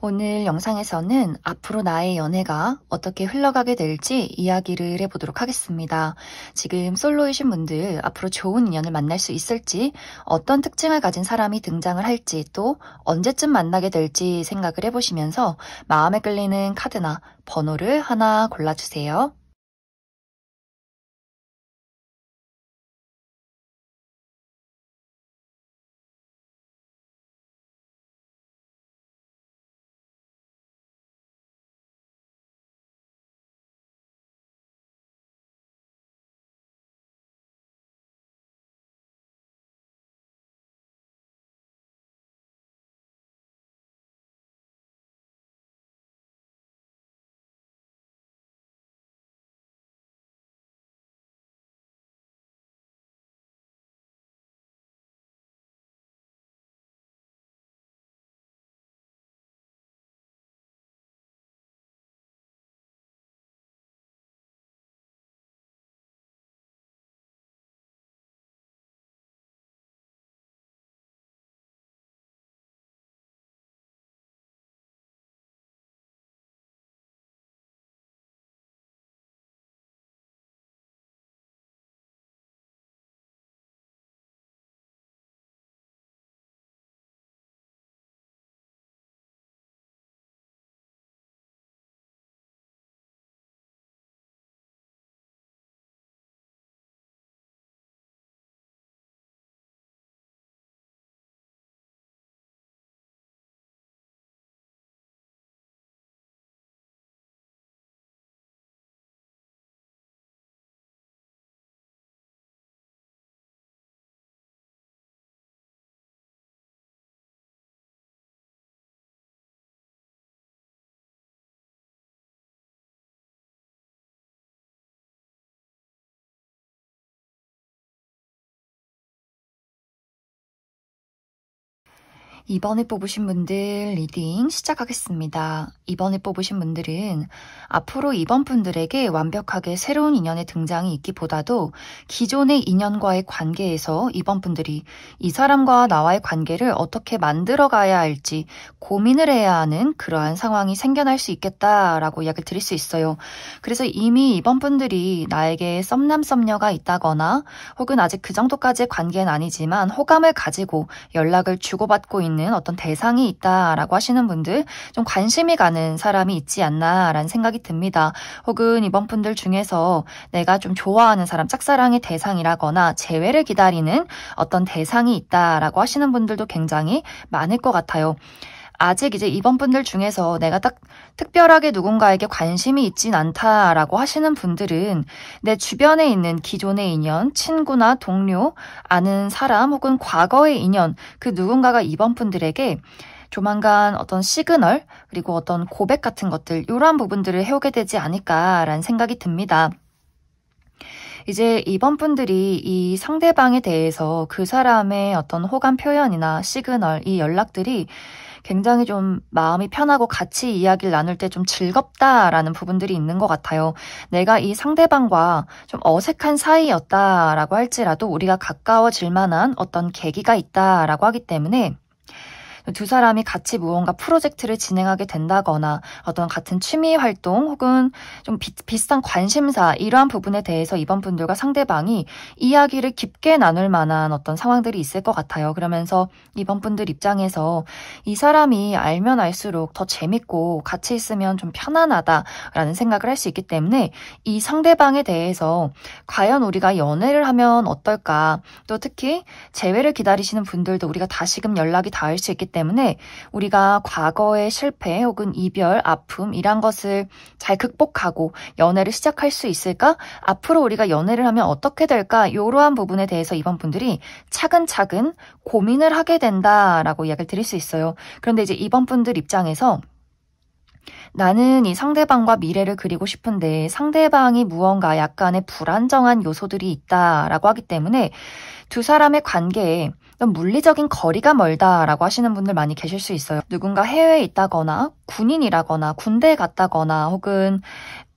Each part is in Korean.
오늘 영상에서는 앞으로 나의 연애가 어떻게 흘러가게 될지 이야기를 해보도록 하겠습니다. 지금 솔로이신 분들 앞으로 좋은 인연을 만날 수 있을지, 어떤 특징을 가진 사람이 등장을 할지, 또 언제쯤 만나게 될지 생각을 해보시면서 마음에 끌리는 카드나 번호를 하나 골라주세요. 이번에 뽑으신 분들 리딩 시작하겠습니다. 이번에 뽑으신 분들은 앞으로 이번 분들에게 완벽하게 새로운 인연의 등장이 있기보다도 기존의 인연과의 관계에서 이번 분들이 이 사람과 나와의 관계를 어떻게 만들어가야 할지 고민을 해야 하는 그러한 상황이 생겨날 수 있겠다라고 이야기를 드릴 수 있어요. 그래서 이미 이번 분들이 나에게 썸남썸녀가 있다거나 혹은 아직 그 정도까지의 관계는 아니지만 호감을 가지고 연락을 주고받고 있는 어떤 대상이 있다라고 하시는 분들, 좀 관심이 가는 사람이 있지 않나라는 생각이 듭니다. 혹은 이번 분들 중에서 내가 좀 좋아하는 사람, 짝사랑의 대상이라거나 재회를 기다리는 어떤 대상이 있다라고 하시는 분들도 굉장히 많을 것 같아요. 아직 이제 이번 분들 중에서 내가 딱 특별하게 누군가에게 관심이 있진 않다라고 하시는 분들은 내 주변에 있는 기존의 인연, 친구나 동료, 아는 사람 혹은 과거의 인연, 그 누군가가 이번 분들에게 조만간 어떤 시그널, 그리고 어떤 고백 같은 것들, 이러한 부분들을 해오게 되지 않을까라는 생각이 듭니다. 이제 이번 분들이 이 상대방에 대해서 그 사람의 어떤 호감 표현이나 시그널, 이 연락들이 굉장히 좀 마음이 편하고 같이 이야기를 나눌 때 좀 즐겁다라는 부분들이 있는 것 같아요. 내가 이 상대방과 좀 어색한 사이였다라고 할지라도 우리가 가까워질 만한 어떤 계기가 있다라고 하기 때문에 두 사람이 같이 무언가 프로젝트를 진행하게 된다거나 어떤 같은 취미 활동 혹은 좀 비슷한 관심사, 이러한 부분에 대해서 이번 분들과 상대방이 이야기를 깊게 나눌 만한 어떤 상황들이 있을 것 같아요. 그러면서 이번 분들 입장에서 이 사람이 알면 알수록 더 재밌고 같이 있으면 좀 편안하다라는 생각을 할 수 있기 때문에 이 상대방에 대해서 과연 우리가 연애를 하면 어떨까, 또 특히 재회를 기다리시는 분들도 우리가 다시금 연락이 닿을 수 있기 때문에 우리가 과거의 실패 혹은 이별, 아픔, 이런 것을 잘 극복하고 연애를 시작할 수 있을까? 앞으로 우리가 연애를 하면 어떻게 될까? 이러한 부분에 대해서 이번 분들이 차근차근 고민을 하게 된다라고 이야기를 드릴 수 있어요. 그런데 이제 이번 분들 입장에서 나는 이 상대방과 미래를 그리고 싶은데 상대방이 무언가 약간의 불안정한 요소들이 있다라고 하기 때문에 두 사람의 관계에 물리적인 거리가 멀다라고 하시는 분들 많이 계실 수 있어요. 누군가 해외에 있다거나 군인이라거나 군대에 갔다거나 혹은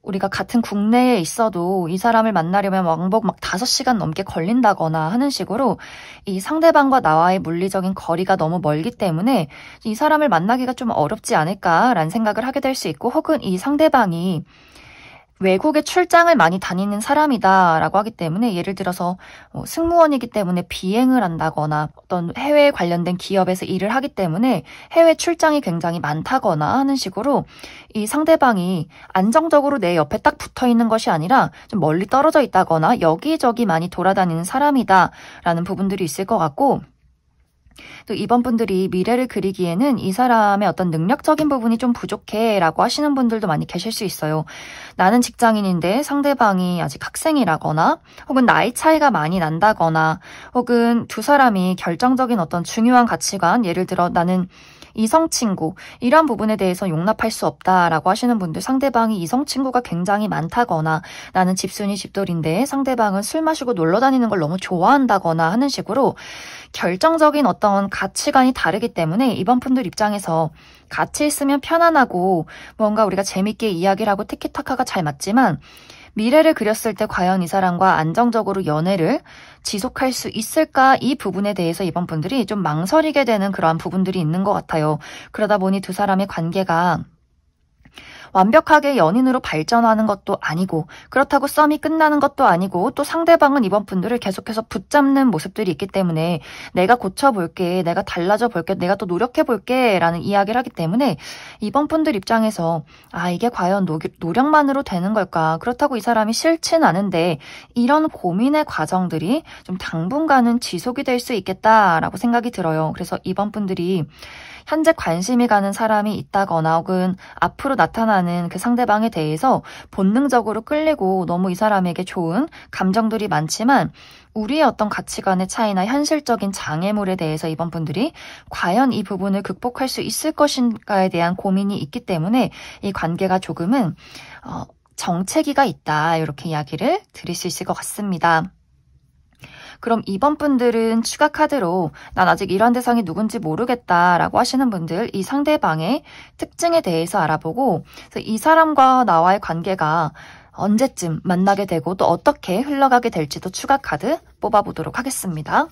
우리가 같은 국내에 있어도 이 사람을 만나려면 왕복 막 5시간 넘게 걸린다거나 하는 식으로 이 상대방과 나와의 물리적인 거리가 너무 멀기 때문에 이 사람을 만나기가 좀 어렵지 않을까라는 생각을 하게 될 수 있고, 혹은 이 상대방이 외국에 출장을 많이 다니는 사람이다라고 하기 때문에, 예를 들어서 승무원이기 때문에 비행을 한다거나 어떤 해외에 관련된 기업에서 일을 하기 때문에 해외 출장이 굉장히 많다거나 하는 식으로 이 상대방이 안정적으로 내 옆에 딱 붙어 있는 것이 아니라 좀 멀리 떨어져 있다거나 여기저기 많이 돌아다니는 사람이다라는 부분들이 있을 것 같고, 또 이번 분들이 미래를 그리기에는 이 사람의 어떤 능력적인 부분이 좀 부족해 라고 하시는 분들도 많이 계실 수 있어요. 나는 직장인인데 상대방이 아직 학생이라거나, 혹은 나이 차이가 많이 난다거나, 혹은 두 사람이 결정적인 어떤 중요한 가치관, 예를 들어 나는 이성 친구, 이런 부분에 대해서 용납할 수 없다라고 하시는 분들, 상대방이 이성 친구가 굉장히 많다거나, 나는 집순이 집돌인데 상대방은 술 마시고 놀러 다니는 걸 너무 좋아한다거나 하는 식으로 결정적인 어떤 가치관이 다르기 때문에 이번 분들 입장에서 같이 있으면 편안하고 뭔가 우리가 재밌게 이야기를 하고 티키타카가 잘 맞지만, 미래를 그렸을 때 과연 이 사람과 안정적으로 연애를 지속할 수 있을까, 이 부분에 대해서 이번 분들이 좀 망설이게 되는 그러한 부분들이 있는 것 같아요. 그러다 보니 두 사람의 관계가 완벽하게 연인으로 발전하는 것도 아니고, 그렇다고 썸이 끝나는 것도 아니고, 또 상대방은 이번 분들을 계속해서 붙잡는 모습들이 있기 때문에 내가 고쳐볼게, 내가 달라져 볼게, 내가 또 노력해볼게 라는 이야기를 하기 때문에 이번 분들 입장에서 이게 과연 노력만으로 되는 걸까, 그렇다고 이 사람이 싫진 않은데 이런 고민의 과정들이 좀 당분간은 지속이 될 수 있겠다라고 생각이 들어요. 그래서 이번 분들이 현재 관심이 가는 사람이 있다거나, 혹은 앞으로 나타나는 그 상대방에 대해서 본능적으로 끌리고 너무 이 사람에게 좋은 감정들이 많지만, 우리의 어떤 가치관의 차이나 현실적인 장애물에 대해서 이번 분들이 과연 이 부분을 극복할 수 있을 것인가에 대한 고민이 있기 때문에 이 관계가 조금은 정체기가 있다, 이렇게 이야기를 드릴 수 있을 것 같습니다. 그럼 이번 분들은 추가 카드로 난 아직 이런 대상이 누군지 모르겠다라고 하시는 분들, 이 상대방의 특징에 대해서 알아보고, 그래서 이 사람과 나와의 관계가 언제쯤 만나게 되고 또 어떻게 흘러가게 될지도 추가 카드 뽑아보도록 하겠습니다.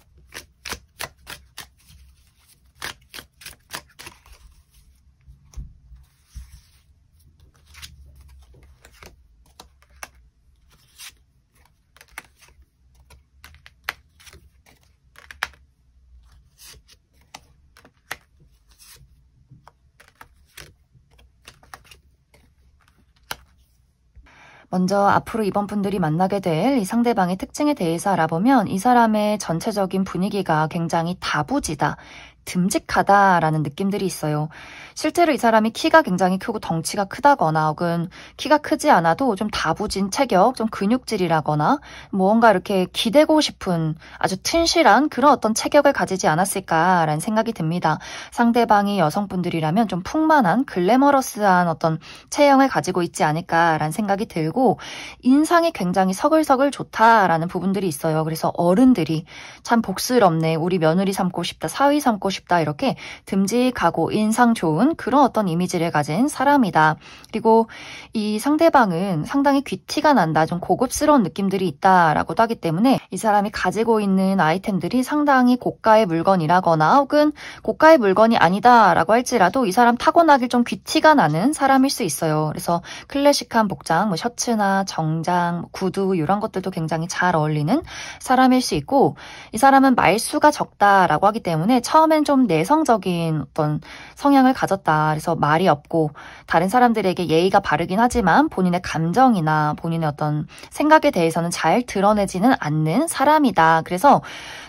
먼저 앞으로 이번 분들이 만나게 될 이 상대방의 특징에 대해서 알아보면, 이 사람의 전체적인 분위기가 굉장히 다부지다, 듬직하다라는 느낌들이 있어요. 실제로 이 사람이 키가 굉장히 크고 덩치가 크다거나, 혹은 키가 크지 않아도 좀 다부진 체격, 좀 근육질이라거나, 무언가 이렇게 기대고 싶은 아주 튼실한 그런 어떤 체격을 가지지 않았을까라는 생각이 듭니다. 상대방이 여성분들이라면 좀 풍만한 글래머러스한 어떤 체형을 가지고 있지 않을까라는 생각이 들고, 인상이 굉장히 서글서글 좋다라는 부분들이 있어요. 그래서 어른들이 참 복스럽네, 우리 며느리 삼고 싶다, 사위 삼고 싶다, 이렇게 듬직하고 인상 좋은 그런 어떤 이미지를 가진 사람이다. 그리고 이 상대방은 상당히 귀티가 난다, 좀 고급스러운 느낌들이 있다라고도 하기 때문에 이 사람이 가지고 있는 아이템들이 상당히 고가의 물건이라거나, 혹은 고가의 물건이 아니다라고 할지라도 이 사람 타고나길 좀 귀티가 나는 사람일 수 있어요. 그래서 클래식한 복장, 뭐 셔츠나 정장, 구두, 이런 것들도 굉장히 잘 어울리는 사람일 수 있고, 이 사람은 말수가 적다라고 하기 때문에 처음엔 좀 내성적인 어떤 성향을 가졌다. 그래서 말이 없고 다른 사람들에게 예의가 바르긴 하지만 본인의 감정이나 본인의 어떤 생각에 대해서는 잘 드러내지는 않는 사람이다. 그래서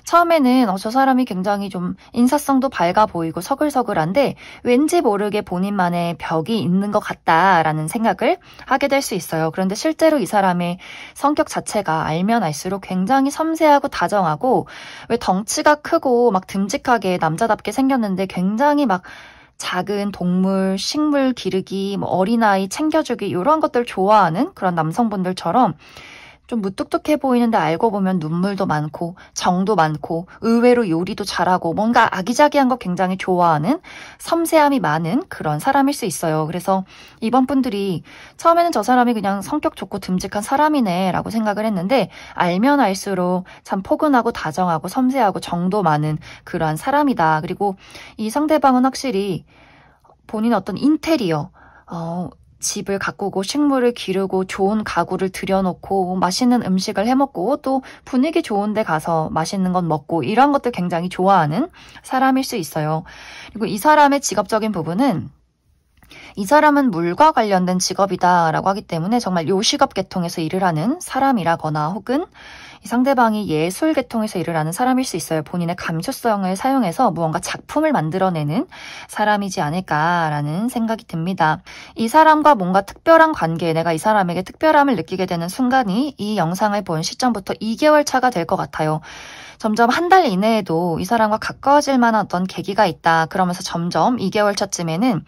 처음에는 저 사람이 굉장히 좀 인사성도 밝아 보이고 서글서글한데 왠지 모르게 본인만의 벽이 있는 것 같다라는 생각을 하게 될 수 있어요. 그런데 실제로 이 사람의 성격 자체가 알면 알수록 굉장히 섬세하고 다정하고, 왜 덩치가 크고 막 듬직하게 남자답게 생겼는데 굉장히 막 작은 동물, 식물 기르기, 뭐 어린아이 챙겨주기, 이런 것들 좋아하는 그런 남성분들처럼 좀 무뚝뚝해 보이는데 알고 보면 눈물도 많고 정도 많고 의외로 요리도 잘하고 뭔가 아기자기한 거 굉장히 좋아하는 섬세함이 많은 그런 사람일 수 있어요. 그래서 이번 분들이 처음에는 저 사람이 그냥 성격 좋고 듬직한 사람이네 라고 생각을 했는데 알면 알수록 참 포근하고 다정하고 섬세하고 정도 많은 그러한 사람이다. 그리고 이 상대방은 확실히 본인의 어떤 인테리어, 집을 가꾸고 식물을 기르고 좋은 가구를 들여놓고 맛있는 음식을 해먹고 또 분위기 좋은 데 가서 맛있는 건 먹고 이런 것들 굉장히 좋아하는 사람일 수 있어요. 그리고 이 사람의 직업적인 부분은 이 사람은 물과 관련된 직업이다라고 하기 때문에 정말 요식업 계통에서 일을 하는 사람이라거나 혹은 이 상대방이 예술 계통에서 일을 하는 사람일 수 있어요. 본인의 감수성을 사용해서 무언가 작품을 만들어내는 사람이지 않을까라는 생각이 듭니다. 이 사람과 뭔가 특별한 관계, 내가 이 사람에게 특별함을 느끼게 되는 순간이 이 영상을 본 시점부터 2개월 차가 될 것 같아요. 점점 한 달 이내에도 이 사람과 가까워질 만한 어떤 계기가 있다. 그러면서 점점 2개월 차쯤에는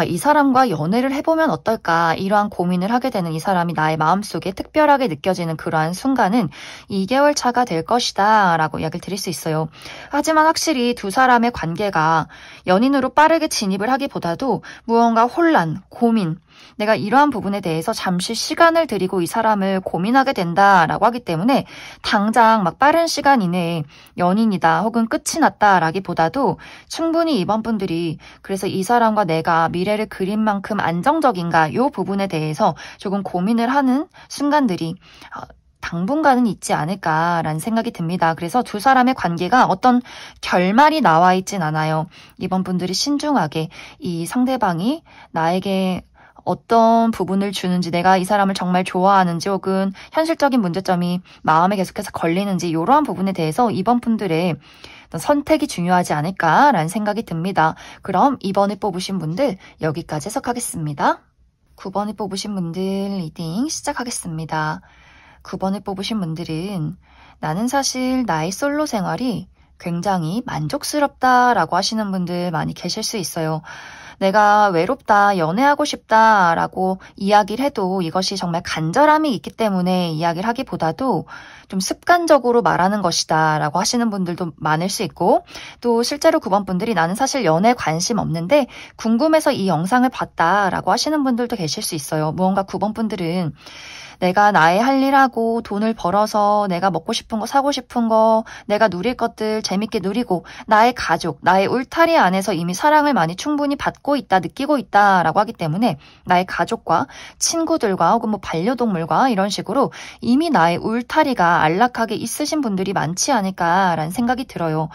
이 사람과 연애를 해보면 어떨까 이러한 고민을 하게 되는 이 사람이 나의 마음속에 특별하게 느껴지는 그러한 순간은 2개월 차가 될 것이다 라고 이야기를 드릴 수 있어요. 하지만 확실히 두 사람의 관계가 연인으로 빠르게 진입을 하기보다도 무언가 혼란, 고민, 내가 이러한 부분에 대해서 잠시 시간을 들이고 이 사람을 고민하게 된다라고 하기 때문에 당장 막 빠른 시간 이내에 연인이다 혹은 끝이 났다라기보다도 충분히 이번 분들이 그래서 이 사람과 내가 미래를 그린 만큼 안정적인가 이 부분에 대해서 조금 고민을 하는 순간들이 당분간은 있지 않을까라는 생각이 듭니다. 그래서 두 사람의 관계가 어떤 결말이 나와 있진 않아요. 이번 분들이 신중하게 이 상대방이 나에게 어떤 부분을 주는지, 내가 이 사람을 정말 좋아하는지 혹은 현실적인 문제점이 마음에 계속해서 걸리는지 이러한 부분에 대해서 이번 분들의 선택이 중요하지 않을까라는 생각이 듭니다. 그럼 이번에 뽑으신 분들 여기까지 해석하겠습니다. 9번에 뽑으신 분들 리딩 시작하겠습니다. 9번에 뽑으신 분들은 나는 사실 나의 솔로 생활이 굉장히 만족스럽다라고 하시는 분들 많이 계실 수 있어요. 내가 외롭다, 연애하고 싶다라고 이야기를 해도 이것이 정말 간절함이 있기 때문에 이야기를 하기보다도 좀 습관적으로 말하는 것이다 라고 하시는 분들도 많을 수 있고 또 실제로 9번 분들이 나는 사실 연애에 관심 없는데 궁금해서 이 영상을 봤다라고 하시는 분들도 계실 수 있어요. 무언가 9번 분들은 내가 나의 할 일하고 돈을 벌어서 내가 먹고 싶은 거 사고 싶은 거 내가 누릴 것들 재밌게 누리고 나의 가족, 나의 울타리 안에서 이미 사랑을 많이 충분히 받고 있다, 느끼고 있다라고 하기 때문에 나의 가족과 친구들과 혹은 뭐 반려동물과 이런 식으로 이미 나의 울타리가 안락하게 있으신 분들이 많지 않을까라는 생각이 들어요.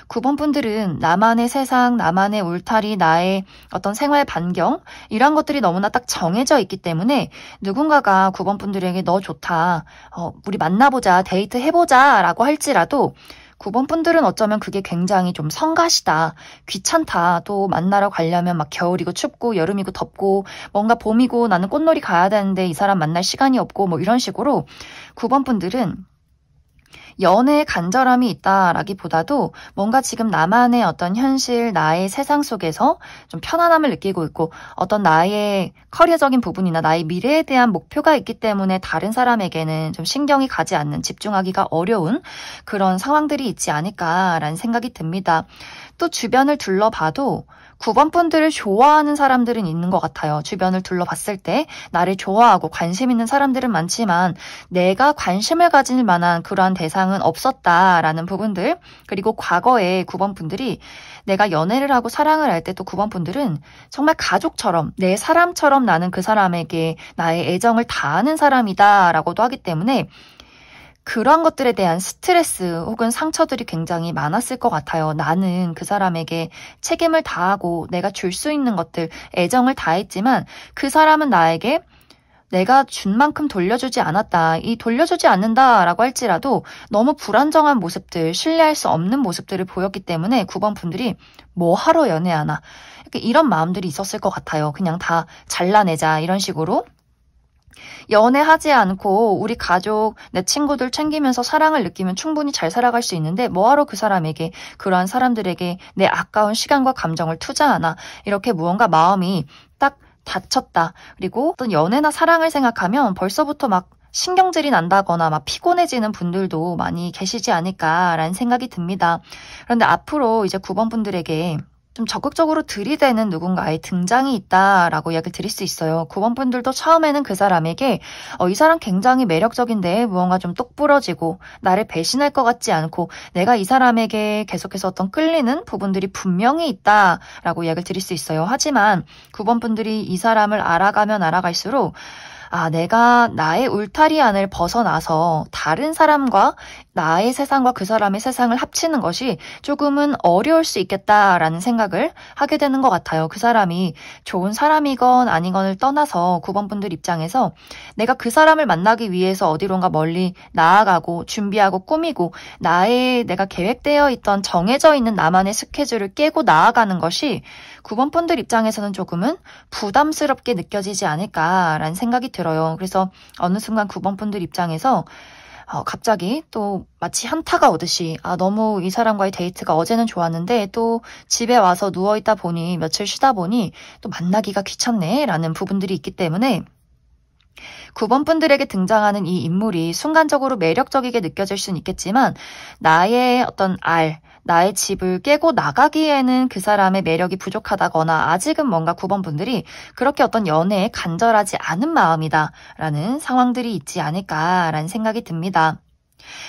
9번 분들은 나만의 세상, 나만의 울타리, 나의 어떤 생활 반경 이런 것들이 너무나 딱 정해져 있기 때문에 누군가가 9번 분들에게 너 좋다, 우리 만나보자, 데이트 해보자 라고 할지라도 9번 분들은 어쩌면 그게 굉장히 좀 성가시다, 귀찮다, 또 만나러 가려면 막 겨울이고 춥고 여름이고 덥고 뭔가 봄이고 나는 꽃놀이 가야 되는데 이 사람 만날 시간이 없고 뭐 이런 식으로 9번 분들은 연애에 간절함이 있다라기보다도 뭔가 지금 나만의 어떤 현실, 나의 세상 속에서 좀 편안함을 느끼고 있고 어떤 나의 커리어적인 부분이나 나의 미래에 대한 목표가 있기 때문에 다른 사람에게는 좀 신경이 가지 않는, 집중하기가 어려운 그런 상황들이 있지 않을까라는 생각이 듭니다. 또 주변을 둘러봐도 9번 분들을 좋아하는 사람들은 있는 것 같아요. 주변을 둘러봤을 때 나를 좋아하고 관심 있는 사람들은 많지만 내가 관심을 가질 만한 그러한 대상은 없었다라는 부분들, 그리고 과거에 9번 분들이 내가 연애를 하고 사랑을 할 때 또 9번 분들은 정말 가족처럼 내 사람처럼 나는 그 사람에게 나의 애정을 다하는 사람이다라고도 하기 때문에 그런 것들에 대한 스트레스 혹은 상처들이 굉장히 많았을 것 같아요. 나는 그 사람에게 책임을 다하고 내가 줄 수 있는 것들, 애정을 다했지만 그 사람은 나에게 내가 준 만큼 돌려주지 않았다. 이 돌려주지 않는다라고 할지라도 너무 불안정한 모습들, 신뢰할 수 없는 모습들을 보였기 때문에 9번 분들이 뭐 하러 연애하나 이런 마음들이 있었을 것 같아요. 그냥 다 잘라내자 이런 식으로. 연애하지 않고 우리 가족, 내 친구들 챙기면서 사랑을 느끼면 충분히 잘 살아갈 수 있는데 뭐하러 그 사람에게, 그러한 사람들에게 내 아까운 시간과 감정을 투자하나, 이렇게 무언가 마음이 딱 다쳤다. 그리고 어떤 연애나 사랑을 생각하면 벌써부터 막 신경질이 난다거나 막 피곤해지는 분들도 많이 계시지 않을까라는 생각이 듭니다. 그런데 앞으로 이제 9번 분들에게 좀 적극적으로 들이대는 누군가의 등장이 있다라고 이야기를 드릴 수 있어요. 9번 분들도 처음에는 그 사람에게 이 사람 굉장히 매력적인데 무언가 좀 똑부러지고 나를 배신할 것 같지 않고 내가 이 사람에게 계속해서 어떤 끌리는 부분들이 분명히 있다라고 이야기를 드릴 수 있어요. 하지만 9번 분들이 이 사람을 알아가면 알아갈수록 내가 나의 울타리 안을 벗어나서 다른 사람과 나의 세상과 그 사람의 세상을 합치는 것이 조금은 어려울 수 있겠다라는 생각을 하게 되는 것 같아요. 그 사람이 좋은 사람이건 아니건을 떠나서 9번 분들 입장에서 내가 그 사람을 만나기 위해서 어디론가 멀리 나아가고 준비하고 꾸미고 내가 계획되어 있던 정해져 있는 나만의 스케줄을 깨고 나아가는 것이 9번 분들 입장에서는 조금은 부담스럽게 느껴지지 않을까라는 생각이 들어요. 그래서 어느 순간 9번 분들 입장에서 갑자기 또 마치 현타가 오듯이 너무 이 사람과의 데이트가 어제는 좋았는데 또 집에 와서 누워있다 보니 며칠 쉬다 보니 또 만나기가 귀찮네 라는 부분들이 있기 때문에 9번 분들에게 등장하는 이 인물이 순간적으로 매력적이게 느껴질 수는 있겠지만 나의 어떤 나의 집을 깨고 나가기에는 그 사람의 매력이 부족하다거나 아직은 뭔가 9번 분들이 그렇게 어떤 연애에 간절하지 않은 마음이다라는 상황들이 있지 않을까라는 생각이 듭니다.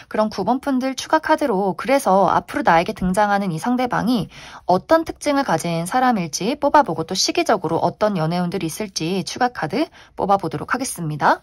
그런 9번 분들 추가 카드로 그래서 앞으로 나에게 등장하는 이 상대방이 어떤 특징을 가진 사람일지 뽑아보고 또 시기적으로 어떤 연애운들이 있을지 추가 카드 뽑아보도록 하겠습니다.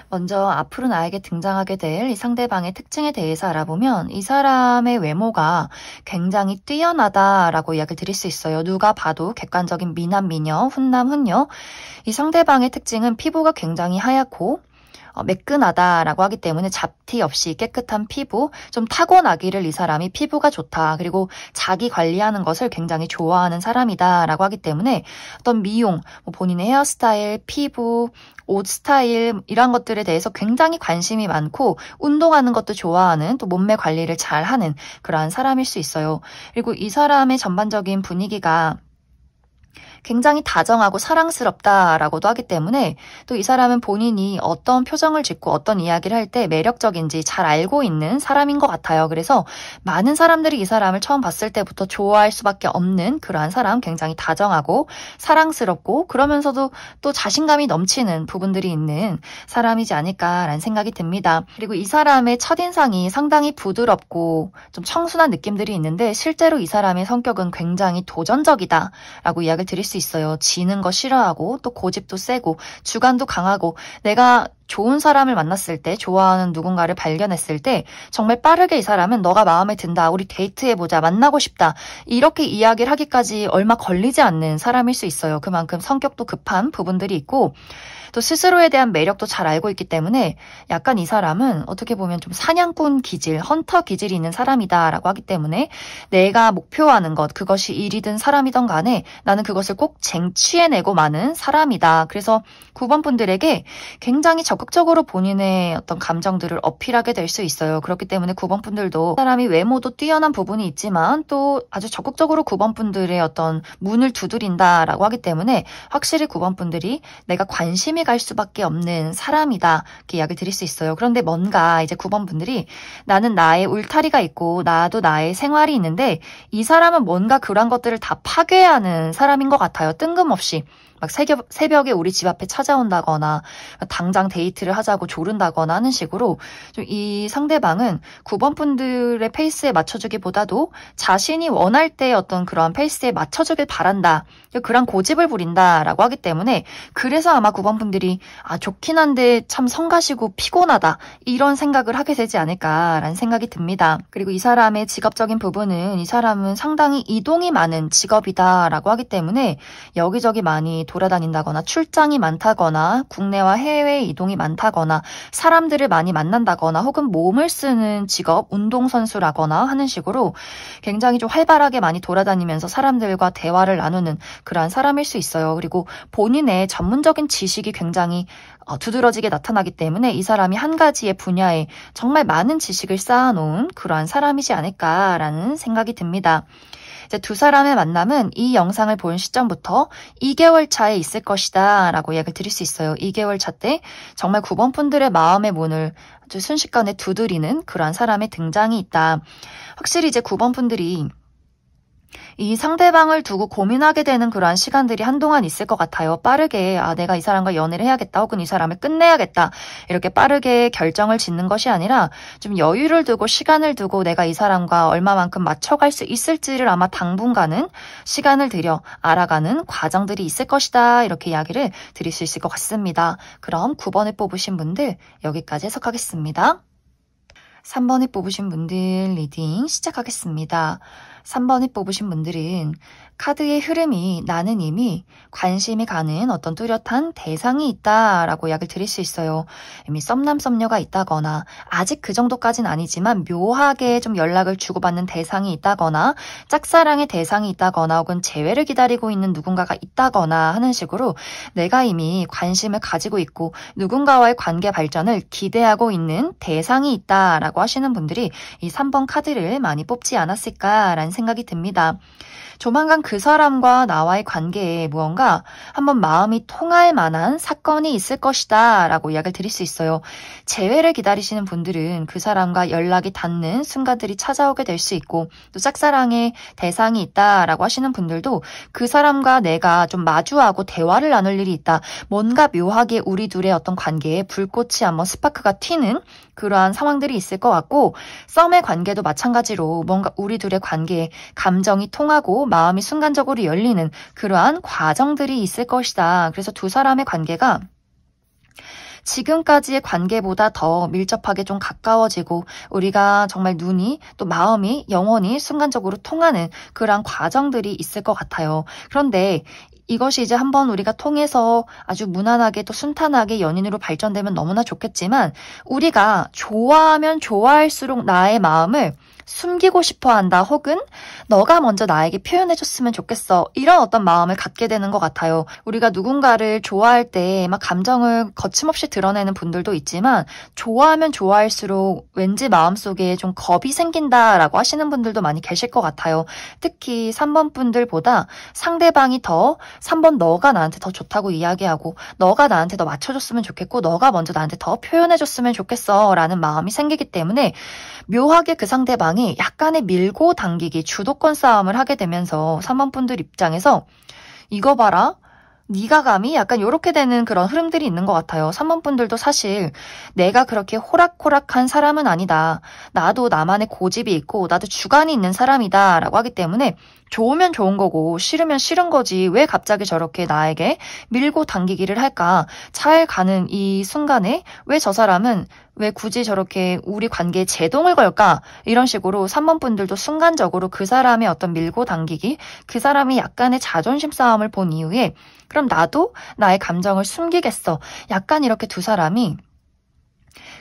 먼저 앞으로 나에게 등장하게 될 이 상대방의 특징에 대해서 알아보면 이 사람의 외모가 굉장히 뛰어나다라고 이야기를 드릴 수 있어요. 누가 봐도 객관적인 미남, 미녀, 훈남, 훈녀. 이 상대방의 특징은 피부가 굉장히 하얗고 매끈하다라고 하기 때문에 잡티 없이 깨끗한 피부, 좀 타고나기를 이 사람이 피부가 좋다. 그리고 자기 관리하는 것을 굉장히 좋아하는 사람이다라고 하기 때문에 어떤 미용, 본인의 헤어스타일, 피부, 옷 스타일 이런 것들에 대해서 굉장히 관심이 많고 운동하는 것도 좋아하는 또 몸매 관리를 잘하는 그러한 사람일 수 있어요. 그리고 이 사람의 전반적인 분위기가 굉장히 다정하고 사랑스럽다라고도 하기 때문에 또 이 사람은 본인이 어떤 표정을 짓고 어떤 이야기를 할 때 매력적인지 잘 알고 있는 사람인 것 같아요. 그래서 많은 사람들이 이 사람을 처음 봤을 때부터 좋아할 수밖에 없는 그러한 사람, 굉장히 다정하고 사랑스럽고 그러면서도 또 자신감이 넘치는 부분들이 있는 사람이지 않을까라는 생각이 듭니다. 그리고 이 사람의 첫인상이 상당히 부드럽고 좀 청순한 느낌들이 있는데 실제로 이 사람의 성격은 굉장히 도전적이다라고 이야기를 드릴 수 있어요. 지는 거 싫어하고 또 고집도 세고 주관도 강하고 내가 좋은 사람을 만났을 때 좋아하는 누군가를 발견했을 때 정말 빠르게 이 사람은 너가 마음에 든다. 우리 데이트해보자. 만나고 싶다. 이렇게 이야기를 하기까지 얼마 걸리지 않는 사람일 수 있어요. 그만큼 성격도 급한 부분들이 있고 또 스스로에 대한 매력도 잘 알고 있기 때문에 약간 이 사람은 어떻게 보면 좀 사냥꾼 기질, 헌터 기질이 있는 사람이다라고 하기 때문에 내가 목표하는 것, 그것이 일이든 사람이든 간에 나는 그것을 꼭 쟁취해내고 마는 사람이다. 그래서 9번 분들에게 굉장히 적극적으로 본인의 어떤 감정들을 어필하게 될 수 있어요. 그렇기 때문에 9번 분들도 사람이 외모도 뛰어난 부분이 있지만 또 아주 적극적으로 9번 분들의 어떤 문을 두드린다라고 하기 때문에 확실히 9번 분들이 내가 관심이 갈 수밖에 없는 사람이다. 이렇게 이야기를 드릴 수 있어요. 그런데 뭔가 이제 9번 분들이 나는 나의 울타리가 있고 나도 나의 생활이 있는데 이 사람은 뭔가 그런 것들을 다 파괴하는 사람인 것 같아요. 뜬금없이. 막 새벽에 우리 집 앞에 찾아온다거나 당장 데이트를 하자고 조른다거나 하는 식으로 좀 이 상대방은 9번 분들의 페이스에 맞춰주기보다도 자신이 원할 때 어떤 그런 페이스에 맞춰주길 바란다. 그런 고집을 부린다라고 하기 때문에 그래서 아마 9번 분들이 좋긴 한데 참 성가시고 피곤하다. 이런 생각을 하게 되지 않을까라는 생각이 듭니다. 그리고 이 사람의 직업적인 부분은 이 사람은 상당히 이동이 많은 직업이다라고 하기 때문에 여기저기 많이 돌아다닌다거나 출장이 많다거나 국내와 해외 이동이 많다거나 사람들을 많이 만난다거나 혹은 몸을 쓰는 직업, 운동선수라거나 하는 식으로 굉장히 좀 활발하게 많이 돌아다니면서 사람들과 대화를 나누는 그러한 사람일 수 있어요. 그리고 본인의 전문적인 지식이 굉장히 두드러지게 나타나기 때문에 이 사람이 한 가지의 분야에 정말 많은 지식을 쌓아놓은 그러한 사람이지 않을까라는 생각이 듭니다. 이제 두 사람의 만남은 이 영상을 본 시점부터 2개월 차에 있을 것이다 라고 이야기를 드릴 수 있어요. 2개월 차 때 정말 9번 분들의 마음의 문을 아주 순식간에 두드리는 그러한 사람의 등장이 있다. 확실히 이제 9번 분들이 이 상대방을 두고 고민하게 되는 그러한 시간들이 한동안 있을 것 같아요. 빠르게 내가 이 사람과 연애를 해야겠다 혹은 이 사람을 끝내야겠다 이렇게 빠르게 결정을 짓는 것이 아니라 좀 여유를 두고 시간을 두고 내가 이 사람과 얼마만큼 맞춰갈 수 있을지를 아마 당분간은 시간을 들여 알아가는 과정들이 있을 것이다 이렇게 이야기를 드릴 수 있을 것 같습니다. 그럼 9번을 뽑으신 분들 여기까지 해석하겠습니다. 3번을 뽑으신 분들 리딩 시작하겠습니다. 3번을 뽑으신 분들은 카드의 흐름이 나는 이미 관심이 가는 어떤 뚜렷한 대상이 있다라고 이야기를 드릴 수 있어요. 이미 썸남 썸녀가 있다거나 아직 그 정도까지는 아니지만 묘하게 좀 연락을 주고받는 대상이 있다거나 짝사랑의 대상이 있다거나 혹은 재회를 기다리고 있는 누군가가 있다거나 하는 식으로 내가 이미 관심을 가지고 있고 누군가와의 관계 발전을 기대하고 있는 대상이 있다라고 하시는 분들이 이 3번 카드를 많이 뽑지 않았을까라는 생각이 듭니다. 조만간 그 사람과 나와의 관계에 무언가 한번 마음이 통할 만한 사건이 있을 것이다 라고 이야기를 드릴 수 있어요. 재회를 기다리시는 분들은 그 사람과 연락이 닿는 순간들이 찾아오게 될 수 있고 또 짝사랑의 대상이 있다라고 하시는 분들도 그 사람과 내가 좀 마주하고 대화를 나눌 일이 있다. 뭔가 묘하게 우리 둘의 어떤 관계에 불꽃이 한번 스파크가 튀는 그러한 상황들이 있을 것 같고 썸의 관계도 마찬가지로 뭔가 우리 둘의 관계에 감정이 통하고 마음이 순간적으로 열리는 그러한 과정들이 있을 것이다. 그래서 두 사람의 관계가 지금까지의 관계보다 더 밀접하게 좀 가까워지고 우리가 정말 눈이 또 마음이 영원히 순간적으로 통하는 그러한 과정들이 있을 것 같아요. 그런데 이것이 이제 한번 우리가 통해서 아주 무난하게 또 순탄하게 연인으로 발전되면 너무나 좋겠지만 우리가 좋아하면 좋아할수록 나의 마음을 숨기고 싶어 한다 혹은 너가 먼저 나에게 표현해줬으면 좋겠어 이런 어떤 마음을 갖게 되는 것 같아요. 우리가 누군가를 좋아할 때 막 감정을 거침없이 드러내는 분들도 있지만 좋아하면 좋아할수록 왠지 마음속에 좀 겁이 생긴다라고 하시는 분들도 많이 계실 것 같아요. 특히 3번 분들보다 상대방이 더 3번 너가 나한테 더 좋다고 이야기하고 너가 나한테 더 맞춰줬으면 좋겠고 너가 먼저 나한테 더 표현해줬으면 좋겠어 라는 마음이 생기기 때문에 묘하게 그 상대방이 약간의 밀고 당기기 주도권 싸움을 하게 되면서 3번 분들 입장에서 이거 봐라 네가 감히 약간 이렇게 되는 그런 흐름들이 있는 것 같아요. 3번 분들도 사실 내가 그렇게 호락호락한 사람은 아니다. 나도 나만의 고집이 있고 나도 주관이 있는 사람이다 라고 하기 때문에 좋으면 좋은 거고 싫으면 싫은 거지 왜 갑자기 저렇게 나에게 밀고 당기기를 할까. 잘 가는 이 순간에 왜 저 사람은 왜 굳이 저렇게 우리 관계에 제동을 걸까? 이런 식으로 3번 분들도 순간적으로 그 사람의 어떤 밀고 당기기, 그 사람이 약간의 자존심 싸움을 본 이후에 그럼 나도 나의 감정을 숨기겠어. 약간 이렇게 두 사람이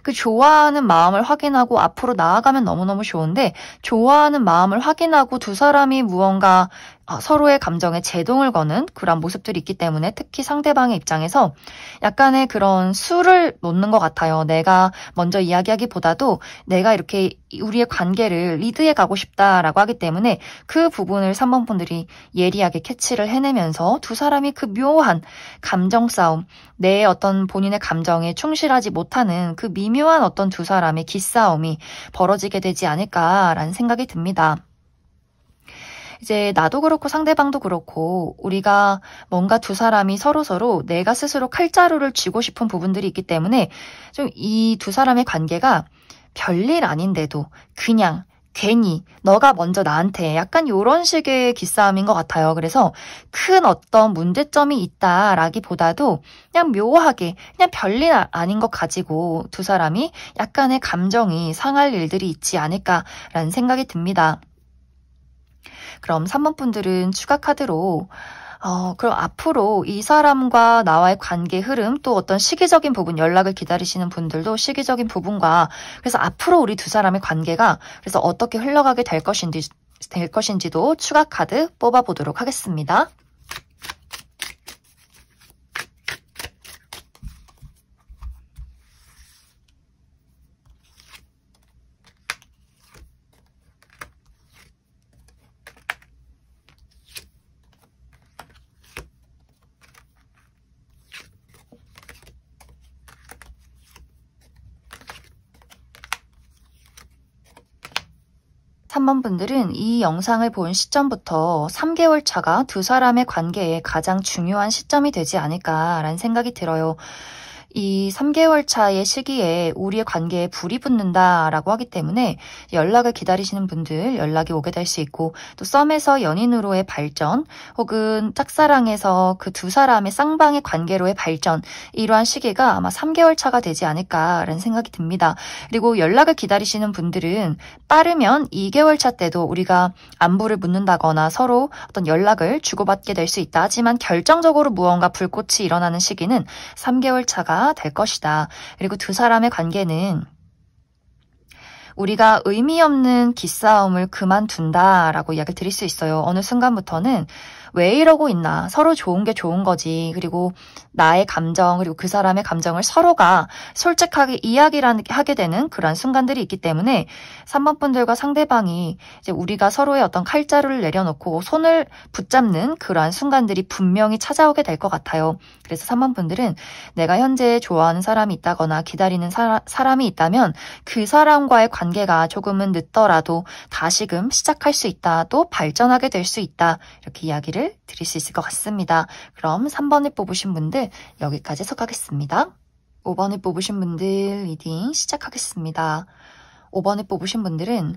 그 좋아하는 마음을 확인하고 앞으로 나아가면 너무너무 좋은데 좋아하는 마음을 확인하고 두 사람이 무언가 서로의 감정에 제동을 거는 그런 모습들이 있기 때문에 특히 상대방의 입장에서 약간의 그런 수를 놓는 것 같아요. 내가 먼저 이야기하기보다도 내가 이렇게 우리의 관계를 리드해 가고 싶다라고 하기 때문에 그 부분을 3번 분들이 예리하게 캐치를 해내면서 두 사람이 그 묘한 감정 싸움, 내 어떤 본인의 감정에 충실하지 못하는 그 미묘한 어떤 두 사람의 기싸움이 벌어지게 되지 않을까라는 생각이 듭니다. 이제 나도 그렇고 상대방도 그렇고 우리가 뭔가 두 사람이 서로서로 내가 스스로 칼자루를 쥐고 싶은 부분들이 있기 때문에 좀 이 두 사람의 관계가 별일 아닌데도 그냥 괜히 너가 먼저 나한테 약간 이런 식의 기싸움인 것 같아요. 그래서 큰 어떤 문제점이 있다라기보다도 그냥 묘하게 그냥 별일 아닌 것 가지고 두 사람이 약간의 감정이 상할 일들이 있지 않을까라는 생각이 듭니다. 그럼 3번 분들은 추가 카드로 그럼 앞으로 이 사람과 나와의 관계 흐름, 또 어떤 시기적인 부분, 연락을 기다리시는 분들도 시기적인 부분과, 그래서 앞으로 우리 두 사람의 관계가 그래서 어떻게 흘러가게 될 것인지도 추가 카드 뽑아보도록 하겠습니다. 3번 분들은 이 영상을 본 시점부터 3개월 차가 두 사람의 관계에 가장 중요한 시점이 되지 않을까라는 생각이 들어요. 이 3개월 차의 시기에 우리의 관계에 불이 붙는다라고 하기 때문에 연락을 기다리시는 분들 연락이 오게 될 수 있고, 또 썸에서 연인으로의 발전, 혹은 짝사랑에서 그 두 사람의 쌍방의 관계로의 발전, 이러한 시기가 아마 3개월 차가 되지 않을까라는 생각이 듭니다. 그리고 연락을 기다리시는 분들은 빠르면 2개월 차 때도 우리가 안부를 묻는다거나 서로 어떤 연락을 주고받게 될 수 있다. 하지만 결정적으로 무언가 불꽃이 일어나는 시기는 3개월 차가 될 것이다. 그리고 두 사람의 관계는 우리가 의미 없는 기싸움을 그만둔다라고 이야기를 드릴 수 있어요. 어느 순간부터는 왜 이러고 있나, 서로 좋은 게 좋은 거지, 그리고 나의 감정 그리고 그 사람의 감정을 서로가 솔직하게 이야기를 하게 되는 그런 순간들이 있기 때문에 3번 분들과 상대방이 이제 우리가 서로의 어떤 칼자루를 내려놓고 손을 붙잡는 그러한 순간들이 분명히 찾아오게 될 것 같아요. 그래서 3번 분들은 내가 현재 좋아하는 사람이 있다거나 기다리는 사람이 있다면 그 사람과의 관계가 조금은 늦더라도 다시금 시작할 수 있다, 또 발전하게 될 수 있다, 이렇게 이야기를 드릴 수 있을 것 같습니다. 그럼 3번을 뽑으신 분들 여기까지 해석하겠습니다. 5번을 뽑으신 분들 리딩 시작하겠습니다. 5번을 뽑으신 분들은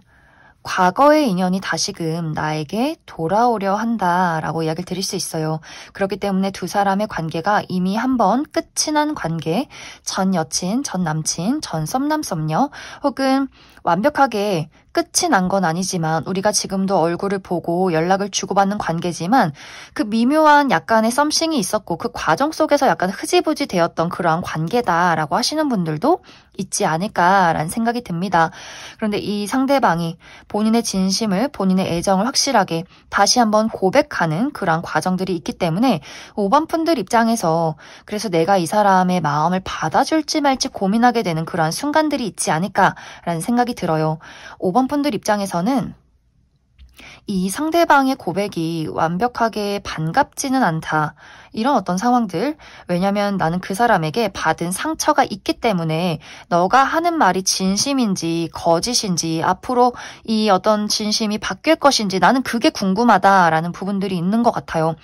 과거의 인연이 다시금 나에게 돌아오려 한다라고 이야기를 드릴 수 있어요. 그렇기 때문에 두 사람의 관계가 이미 한번 끝이 난 관계, 전 여친, 전 남친, 전 썸남 썸녀, 혹은 완벽하게 끝이 난 건 아니지만 우리가 지금도 얼굴을 보고 연락을 주고받는 관계지만 그 미묘한 약간의 썸씽이 있었고 그 과정 속에서 약간 흐지부지 되었던 그러한 관계다라고 하시는 분들도 있지 않을까라는 생각이 듭니다. 그런데 이 상대방이 본인의 진심을, 본인의 애정을 확실하게 다시 한번 고백하는 그러한 과정들이 있기 때문에 5번 분들 입장에서 그래서 내가 이 사람의 마음을 받아줄지 말지 고민하게 되는 그러한 순간들이 있지 않을까라는 생각이 들어요. 5번 분들 입장에서는 이 상대방의 고백이 완벽하게 반갑지는 않다, 이런 어떤 상황들, 왜냐면 나는 그 사람에게 받은 상처가 있기 때문에 너가 하는 말이 진심인지 거짓인지 앞으로 이 어떤 진심이 바뀔 것인지 나는 그게 궁금하다라는 부분들이 있는 것 같아요.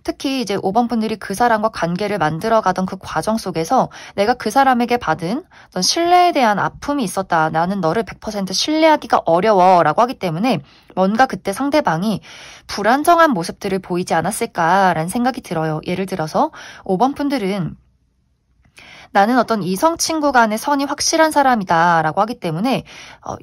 특히 이제 5번 분들이 그 사람과 관계를 만들어가던 그 과정 속에서 내가 그 사람에게 받은 어떤 신뢰에 대한 아픔이 있었다. 나는 너를 100% 신뢰하기가 어려워 라고 하기 때문에 뭔가 그때 상대방이 불안정한 모습들을 보이지 않았을까라는 생각이 들어요. 예를 들어서 5번 분들은 나는 어떤 이성 친구 간의 선이 확실한 사람이다 라고 하기 때문에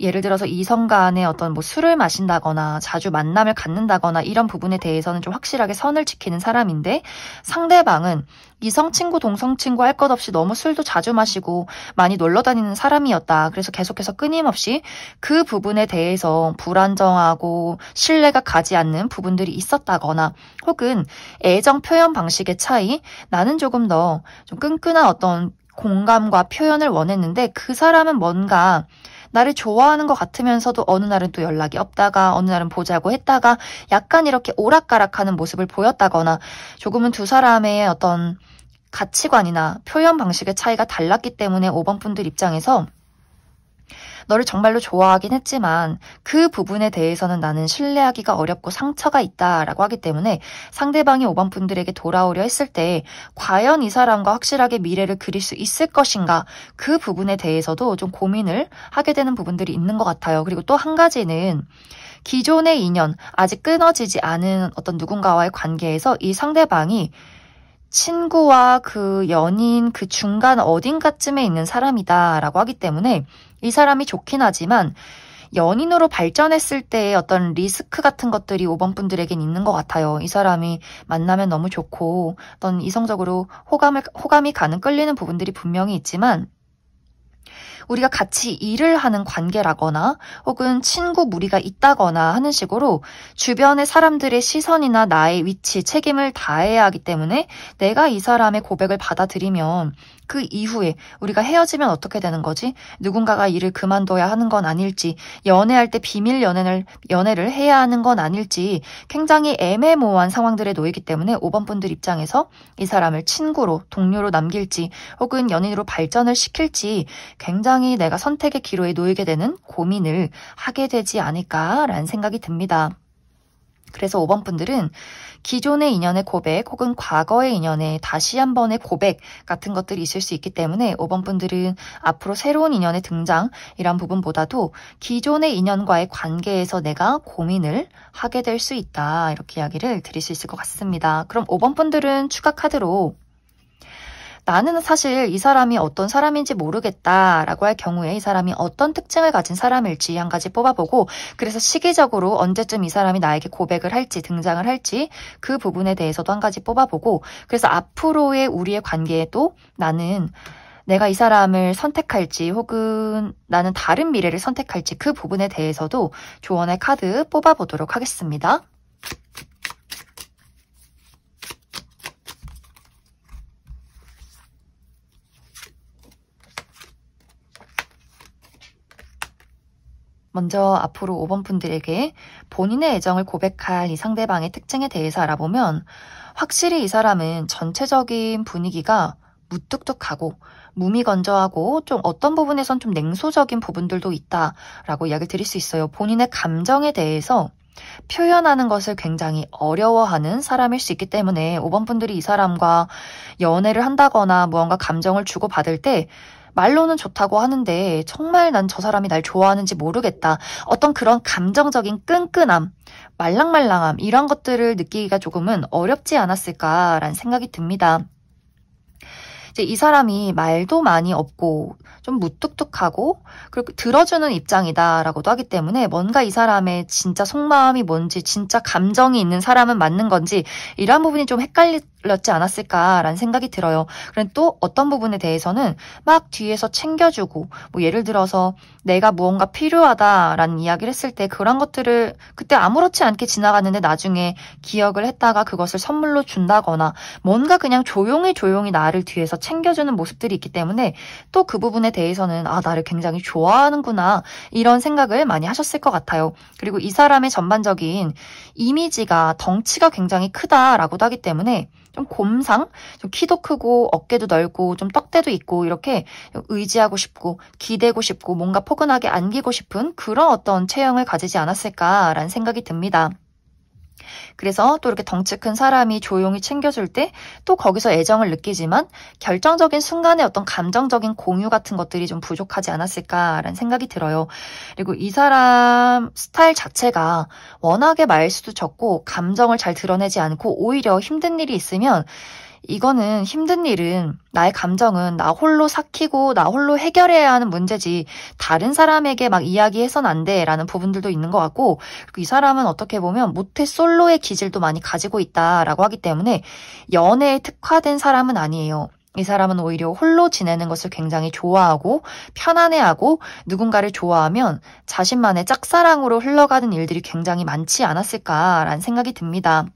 예를 들어서 이성 간에 어떤 뭐 술을 마신다거나 자주 만남을 갖는다거나 이런 부분에 대해서는 좀 확실하게 선을 지키는 사람인데, 상대방은 이성 친구, 동성 친구 할 것 없이 너무 술도 자주 마시고 많이 놀러 다니는 사람이었다. 그래서 계속해서 끊임없이 그 부분에 대해서 불안정하고 신뢰가 가지 않는 부분들이 있었다거나, 혹은 애정 표현 방식의 차이, 나는 조금 더 좀 끈끈한 어떤 공감과 표현을 원했는데 그 사람은 뭔가 나를 좋아하는 것 같으면서도 어느 날은 또 연락이 없다가 어느 날은 보자고 했다가 약간 이렇게 오락가락하는 모습을 보였다거나, 조금은 두 사람의 어떤 가치관이나 표현 방식의 차이가 달랐기 때문에 5번 분들 입장에서 너를 정말로 좋아하긴 했지만 그 부분에 대해서는 나는 신뢰하기가 어렵고 상처가 있다라고 하기 때문에 상대방이 5번 분들에게 돌아오려 했을 때 과연 이 사람과 확실하게 미래를 그릴 수 있을 것인가, 그 부분에 대해서도 좀 고민을 하게 되는 부분들이 있는 것 같아요. 그리고 또 한 가지는 기존의 인연, 아직 끊어지지 않은 어떤 누군가와의 관계에서 이 상대방이 친구와 그 연인 그 중간 어딘가쯤에 있는 사람이다 라고 하기 때문에 이 사람이 좋긴 하지만 연인으로 발전했을 때의 어떤 리스크 같은 것들이 5번 분들에겐 있는 것 같아요. 이 사람이 만나면 너무 좋고 어떤 이성적으로 호감이 가는 끌리는 부분들이 분명히 있지만 우리가 같이 일을 하는 관계라거나 혹은 친구 무리가 있다거나 하는 식으로 주변의 사람들의 시선이나 나의 위치, 책임을 다해야 하기 때문에 내가 이 사람의 고백을 받아들이면 그 이후에 우리가 헤어지면 어떻게 되는 거지? 누군가가 일을 그만둬야 하는 건 아닐지, 연애할 때 비밀 연애를 해야 하는 건 아닐지 굉장히 애매모호한 상황들에 놓이기 때문에 5번 분들 입장에서 이 사람을 친구로, 동료로 남길지 혹은 연인으로 발전을 시킬지 굉장히 내가 선택의 기로에 놓이게 되는 고민을 하게 되지 않을까라는 생각이 듭니다. 그래서 5번 분들은 기존의 인연의 고백 혹은 과거의 인연의 다시 한 번의 고백 같은 것들이 있을 수 있기 때문에 5번 분들은 앞으로 새로운 인연의 등장이란 부분보다도 기존의 인연과의 관계에서 내가 고민을 하게 될 수 있다. 이렇게 이야기를 드릴 수 있을 것 같습니다. 그럼 5번 분들은 추가 카드로 나는 사실 이 사람이 어떤 사람인지 모르겠다라고 할 경우에 이 사람이 어떤 특징을 가진 사람일지 한 가지 뽑아보고 그래서 시기적으로 언제쯤 이 사람이 나에게 고백을 할지 등장을 할지 그 부분에 대해서도 한 가지 뽑아보고 그래서 앞으로의 우리의 관계에도 나는 내가 이 사람을 선택할지 혹은 나는 다른 미래를 선택할지 그 부분에 대해서도 조언의 카드 뽑아보도록 하겠습니다. 먼저 앞으로 5번 분들에게 본인의 애정을 고백할 이 상대방의 특징에 대해서 알아보면 확실히 이 사람은 전체적인 분위기가 무뚝뚝하고 무미건조하고 좀 어떤 부분에선 좀 냉소적인 부분들도 있다라고 이야기를 드릴 수 있어요. 본인의 감정에 대해서 표현하는 것을 굉장히 어려워하는 사람일 수 있기 때문에 5번 분들이 이 사람과 연애를 한다거나 무언가 감정을 주고받을 때 말로는 좋다고 하는데 정말 난 저 사람이 날 좋아하는지 모르겠다. 어떤 그런 감정적인 끈끈함, 말랑말랑함 이런 것들을 느끼기가 조금은 어렵지 않았을까라는 생각이 듭니다. 이제 이 사람이 말도 많이 없고 좀 무뚝뚝하고 그리고 들어주는 입장이다라고도 하기 때문에 뭔가 이 사람의 진짜 속마음이 뭔지 진짜 감정이 있는 사람은 맞는 건지 이런 부분이 좀 헷갈렸지 않았을까라는 생각이 들어요. 그런데 또 어떤 부분에 대해서는 막 뒤에서 챙겨주고 뭐 예를 들어서 내가 무언가 필요하다라는 이야기를 했을 때 그런 것들을 그때 아무렇지 않게 지나갔는데 나중에 기억을 했다가 그것을 선물로 준다거나 뭔가 그냥 조용히 나를 뒤에서 챙겨주는 모습들이 있기 때문에 또 그 부분에 대해서는 아 나를 굉장히 좋아하는구나 이런 생각을 많이 하셨을 것 같아요. 그리고 이 사람의 전반적인 이미지가 덩치가 굉장히 크다라고도 하기 때문에 좀 곰상, 좀 키도 크고 어깨도 넓고 좀 떡대도 있고 이렇게 의지하고 싶고 기대고 싶고 뭔가 포근하게 안기고 싶은 그런 어떤 체형을 가지지 않았을까라는 생각이 듭니다. 그래서 또 이렇게 덩치 큰 사람이 조용히 챙겨줄 때 또 거기서 애정을 느끼지만 결정적인 순간에 어떤 감정적인 공유 같은 것들이 좀 부족하지 않았을까라는 생각이 들어요. 그리고 이 사람 스타일 자체가 워낙에 말수도 적고 감정을 잘 드러내지 않고 오히려 힘든 일이 있으면 이거는 힘든 일은 나의 감정은 나 홀로 삭히고 나 홀로 해결해야 하는 문제지 다른 사람에게 막 이야기해선 안 돼라는 부분들도 있는 것 같고 그리고 이 사람은 어떻게 보면 모태솔로의 기질도 많이 가지고 있다라고 하기 때문에 연애에 특화된 사람은 아니에요. 이 사람은 오히려 홀로 지내는 것을 굉장히 좋아하고 편안해하고 누군가를 좋아하면 자신만의 짝사랑으로 흘러가는 일들이 굉장히 많지 않았을까라는 생각이 듭니다.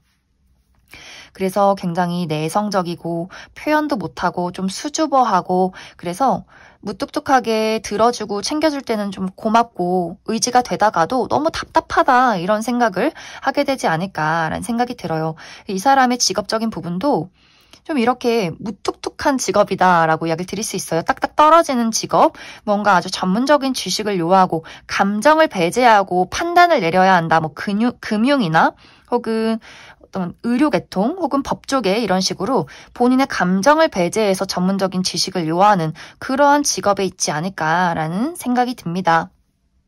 그래서 굉장히 내성적이고 표현도 못하고 좀 수줍어하고 그래서 무뚝뚝하게 들어주고 챙겨줄 때는 좀 고맙고 의지가 되다가도 너무 답답하다 이런 생각을 하게 되지 않을까라는 생각이 들어요. 이 사람의 직업적인 부분도 좀 이렇게 무뚝뚝한 직업이다라고 이야기를 드릴 수 있어요. 딱딱 떨어지는 직업, 뭔가 아주 전문적인 지식을 요하고 감정을 배제하고 판단을 내려야 한다. 뭐 금융이나 혹은 어떤 의료계통 혹은 법조계 이런 식으로 본인의 감정을 배제해서 전문적인 지식을 요하는 그러한 직업에 있지 않을까라는 생각이 듭니다.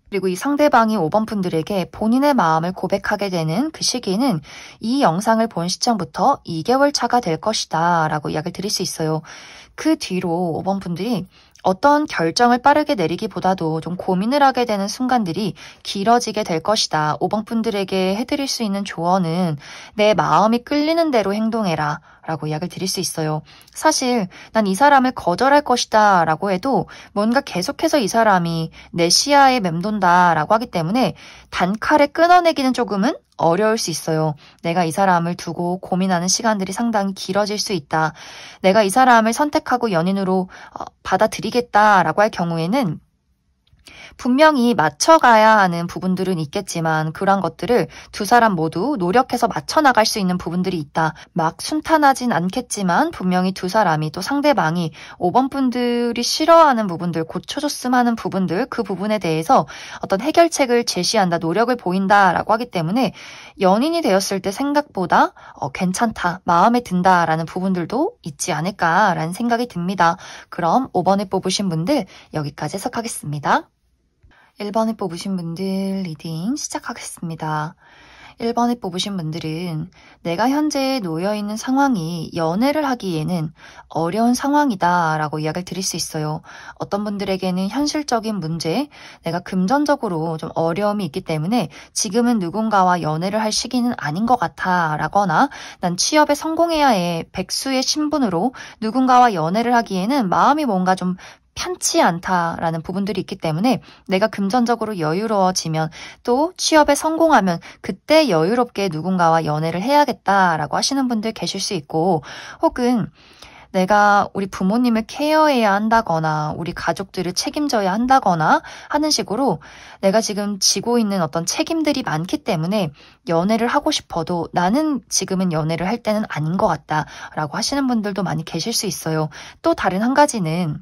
그리고 이 상대방이 5번 분들에게 본인의 마음을 고백하게 되는 그 시기는 이 영상을 본 시점부터 2개월 차가 될 것이다 라고 이야기를 드릴 수 있어요. 그 뒤로 5번 분들이 어떤 결정을 빠르게 내리기보다도 좀 고민을 하게 되는 순간들이 길어지게 될 것이다. 5번 분들에게 해드릴 수 있는 조언은 내 마음이 끌리는 대로 행동해라 라고 이야기를 드릴 수 있어요. 사실 난 이 사람을 거절할 것이다 라고 해도 뭔가 계속해서 이 사람이 내 시야에 맴돈다 라고 하기 때문에 단칼에 끊어내기는 조금은 어려울 수 있어요. 내가 이 사람을 두고 고민하는 시간들이 상당히 길어질 수 있다. 내가 이 사람을 선택하고 연인으로 받아들이겠다라고 할 경우에는 분명히 맞춰가야 하는 부분들은 있겠지만 그런 것들을 두 사람 모두 노력해서 맞춰나갈 수 있는 부분들이 있다. 막 순탄하진 않겠지만 분명히 두 사람이 또 상대방이 5번 분들이 싫어하는 부분들, 고쳐줬음 하는 부분들, 그 부분에 대해서 어떤 해결책을 제시한다, 노력을 보인다라고 하기 때문에 연인이 되었을 때 생각보다 괜찮다, 마음에 든다라는 부분들도 있지 않을까라는 생각이 듭니다. 그럼 5번을 뽑으신 분들 여기까지 해석하겠습니다. 1번을 뽑으신 분들 리딩 시작하겠습니다. 1번을 뽑으신 분들은 내가 현재 놓여있는 상황이 연애를 하기에는 어려운 상황이다 라고 이야기를 드릴 수 있어요. 어떤 분들에게는 현실적인 문제, 내가 금전적으로 좀 어려움이 있기 때문에 지금은 누군가와 연애를 할 시기는 아닌 것 같아 라거나 난 취업에 성공해야 해 백수의 신분으로 누군가와 연애를 하기에는 마음이 뭔가 좀 편치 않다라는 부분들이 있기 때문에 내가 금전적으로 여유로워지면 또 취업에 성공하면 그때 여유롭게 누군가와 연애를 해야겠다라고 하시는 분들 계실 수 있고 혹은 내가 우리 부모님을 케어해야 한다거나 우리 가족들을 책임져야 한다거나 하는 식으로 내가 지금 지고 있는 어떤 책임들이 많기 때문에 연애를 하고 싶어도 나는 지금은 연애를 할 때는 아닌 것 같다라고 하시는 분들도 많이 계실 수 있어요. 또 다른 한 가지는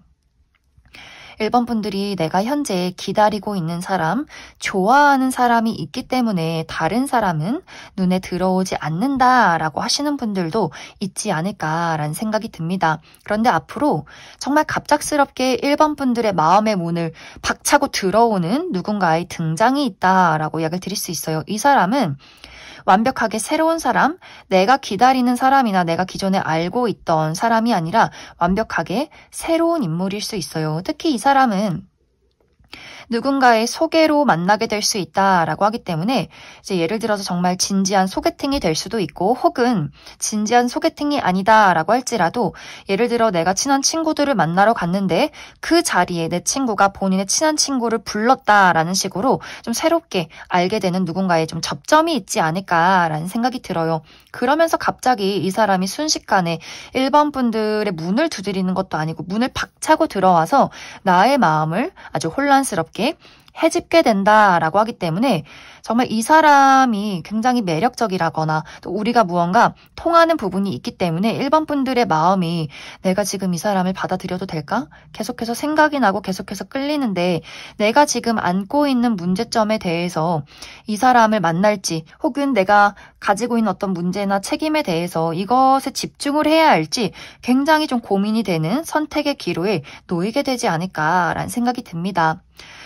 1번 분들이 내가 현재 기다리고 있는 사람, 좋아하는 사람이 있기 때문에 다른 사람은 눈에 들어오지 않는다라고 하시는 분들도 있지 않을까라는 생각이 듭니다. 그런데 앞으로 정말 갑작스럽게 1번 분들의 마음의 문을 박차고 들어오는 누군가의 등장이 있다라고 이야기를 드릴 수 있어요. 이 사람은 완벽하게 새로운 사람, 내가 기다리는 사람이나 내가 기존에 알고 있던 사람이 아니라 완벽하게 새로운 인물일 수 있어요. 특히 이 사람은 누군가의 소개로 만나게 될 수 있다라고 하기 때문에 이제 예를 들어서 정말 진지한 소개팅이 될 수도 있고 혹은 진지한 소개팅이 아니다라고 할지라도 예를 들어 내가 친한 친구들을 만나러 갔는데 그 자리에 내 친구가 본인의 친한 친구를 불렀다라는 식으로 좀 새롭게 알게 되는 누군가의 좀 접점이 있지 않을까라는 생각이 들어요. 그러면서 갑자기 이 사람이 순식간에 1번 분들의 문을 두드리는 것도 아니고 문을 박차고 들어와서 나의 마음을 아주 혼란스럽게 해집게 된다라고 하기 때문에 정말 이 사람이 굉장히 매력적이라거나 또 우리가 무언가 통하는 부분이 있기 때문에 1번 분들의 마음이 내가 지금 이 사람을 받아들여도 될까? 계속해서 생각이 나고 계속해서 끌리는데 내가 지금 안고 있는 문제점에 대해서 이 사람을 만날지 혹은 내가 가지고 있는 어떤 문제나 책임에 대해서 이것에 집중을 해야 할지 굉장히 좀 고민이 되는 선택의 기로에 놓이게 되지 않을까라는 생각이 듭니다.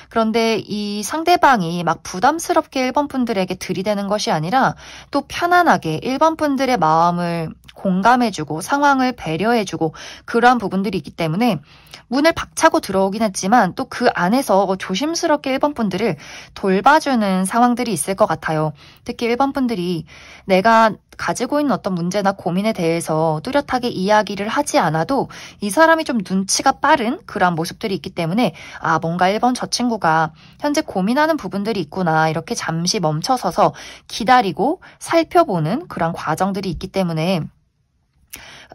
그런데 이 상대방이 막 부담스럽게 1번 분들에게 들이대는 것이 아니라 또 편안하게 1번 분들의 마음을 공감해주고 상황을 배려해주고 그러한 부분들이 있기 때문에 문을 박차고 들어오긴 했지만 또 그 안에서 조심스럽게 1번 분들을 돌봐주는 상황들이 있을 것 같아요. 특히 1번 분들이 내가 가지고 있는 어떤 문제나 고민에 대해서 뚜렷하게 이야기를 하지 않아도 이 사람이 좀 눈치가 빠른 그런 모습들이 있기 때문에 아 뭔가 1번 저 친구가 현재 고민하는 부분들이 있구나 이렇게 잠시 멈춰서서 기다리고 살펴보는 그런 과정들이 있기 때문에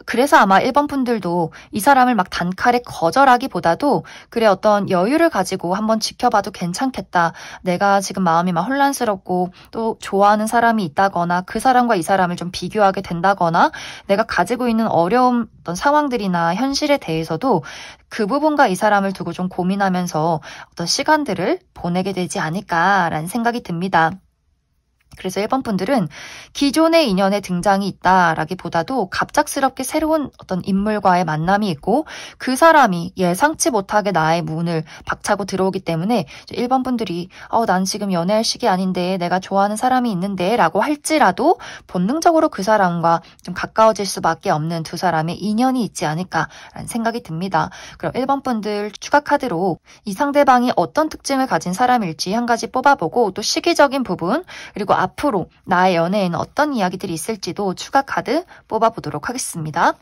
그래서 아마 1번 분들도 이 사람을 막 단칼에 거절하기보다도 그래 어떤 여유를 가지고 한번 지켜봐도 괜찮겠다. 내가 지금 마음이 막 혼란스럽고 또 좋아하는 사람이 있다거나 그 사람과 이 사람을 좀 비교하게 된다거나 내가 가지고 있는 어려운 어떤 상황들이나 현실에 대해서도 그 부분과 이 사람을 두고 좀 고민하면서 어떤 시간들을 보내게 되지 않을까라는 생각이 듭니다. 그래서 1번 분들은 기존의 인연의 등장이 있다라기보다도 갑작스럽게 새로운 어떤 인물과의 만남이 있고 그 사람이 예상치 못하게 나의 문을 박차고 들어오기 때문에 1번 분들이 난 지금 연애할 시기 아닌데 내가 좋아하는 사람이 있는데 라고 할지라도 본능적으로 그 사람과 좀 가까워질 수밖에 없는 두 사람의 인연이 있지 않을까라는 생각이 듭니다. 그럼 1번 분들 추가 카드로 이 상대방이 어떤 특징을 가진 사람일지 한 가지 뽑아보고 또 시기적인 부분 그리고 앞으로 나의 연애에는 어떤 이야기들이 있을지도 추가 카드 뽑아보도록 하겠습니다.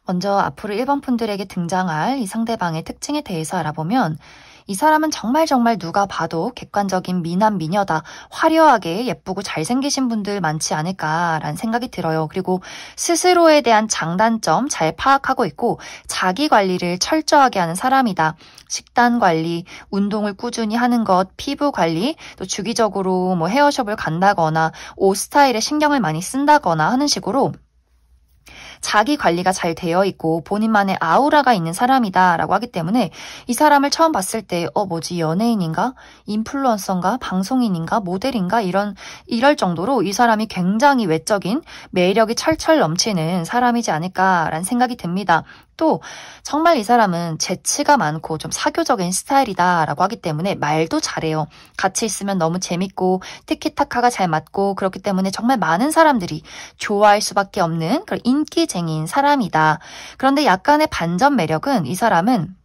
먼저 앞으로 1번 분들에게 등장할 이 상대방의 특징에 대해서 알아보면 이 사람은 정말 누가 봐도 객관적인 미남 미녀다. 화려하게 예쁘고 잘생기신 분들 많지 않을까라는 생각이 들어요. 그리고 스스로에 대한 장단점 잘 파악하고 있고 자기 관리를 철저하게 하는 사람이다. 식단 관리, 운동을 꾸준히 하는 것, 피부 관리, 또 주기적으로 뭐 헤어숍을 간다거나 옷 스타일에 신경을 많이 쓴다거나 하는 식으로 자기 관리가 잘 되어 있고 본인만의 아우라가 있는 사람이다라고 하기 때문에 이 사람을 처음 봤을 때 뭐지 연예인인가? 인플루언서인가? 방송인인가? 모델인가? 이럴 정도로 이 사람이 굉장히 외적인 매력이 철철 넘치는 사람이지 않을까라는 생각이 듭니다. 또 정말 이 사람은 재치가 많고 좀 사교적인 스타일이다라고 하기 때문에 말도 잘해요. 같이 있으면 너무 재밌고 티키타카가 잘 맞고 그렇기 때문에 정말 많은 사람들이 좋아할 수밖에 없는 그런 인기쟁이인 사람이다. 그런데 약간의 반전 매력은 이 사람은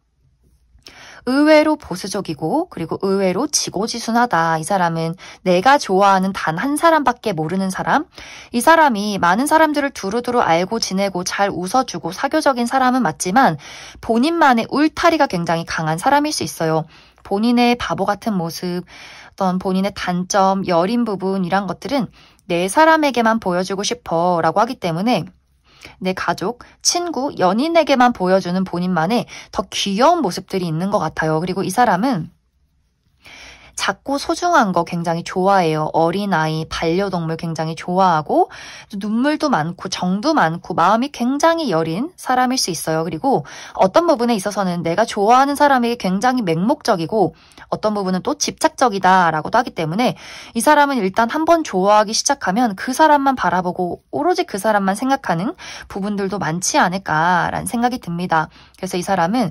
의외로 보수적이고 그리고 의외로 지고지순하다. 이 사람은 내가 좋아하는 단 한 사람밖에 모르는 사람. 이 사람이 많은 사람들을 두루두루 알고 지내고 잘 웃어주고 사교적인 사람은 맞지만 본인만의 울타리가 굉장히 강한 사람일 수 있어요. 본인의 바보 같은 모습, 어떤 본인의 단점, 여린 부분 이런 것들은 내 사람에게만 보여주고 싶어 라고 하기 때문에 내 가족, 친구, 연인에게만 보여주는 본인만의 더 귀여운 모습들이 있는 것 같아요. 그리고 이 사람은 작고 소중한 거 굉장히 좋아해요. 어린아이, 반려동물 굉장히 좋아하고 눈물도 많고 정도 많고 마음이 굉장히 여린 사람일 수 있어요. 그리고 어떤 부분에 있어서는 내가 좋아하는 사람에게 굉장히 맹목적이고 어떤 부분은 또 집착적이다라고도 하기 때문에 이 사람은 일단 한번 좋아하기 시작하면 그 사람만 바라보고 오로지 그 사람만 생각하는 부분들도 많지 않을까라는 생각이 듭니다. 그래서 이 사람은